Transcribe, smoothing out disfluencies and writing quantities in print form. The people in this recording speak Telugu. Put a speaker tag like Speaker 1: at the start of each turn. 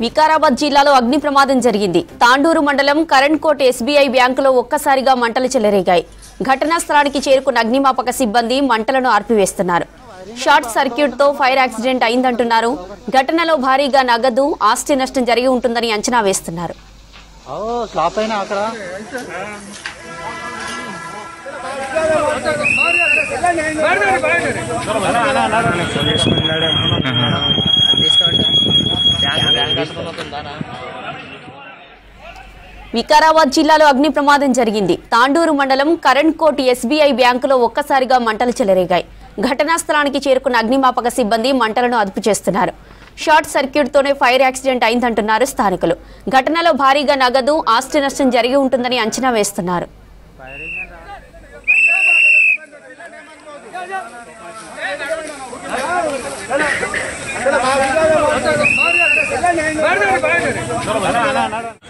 Speaker 1: వికారాబాద్ జిల్లాలో అగ్ని ప్రమాదం జరిగింది. తాండూరు మండలం కరెంట్కోట్ ఎస్బీఐ బ్యాంకులో ఒక్కసారిగా మంటలు చెలరేగాయి. ఘటనా స్థలానికి చేరుకున్న అగ్నిమాపక సిబ్బంది మంటలను ఆర్పివేస్తున్నారు. షార్ట్ సర్క్యూట్ తో ఫైర్ యాక్సిడెంట్ అయిందంటున్నారు. ఘటనలో భారీగా నగదు, ఆస్తి నష్టం జరిగి ఉంటుందని అంచనా వేస్తున్నారు. వికారాబాద్ జిల్లాలో అగ్ని ప్రమాదం జరిగింది. తాండూరు మండలం కరెంట్కోట్ ఎస్బీఐ బ్యాంకులో ఒక్కసారిగా మంటలు చెలరేగాయి. ఘటనా స్థలానికి చేరుకున్న అగ్నిమాపక సిబ్బంది మంటలను అదుపు చేస్తున్నారు. షార్ట్ సర్క్యూట్ తోనే ఫైర్ యాక్సిడెంట్ అయిందంటున్నారు స్థానికులు. ఘటనలో భారీగా నగదు, ఆస్తి నష్టం జరిగి ఉంటుందని అంచనా వేస్తున్నారు.
Speaker 2: Bye.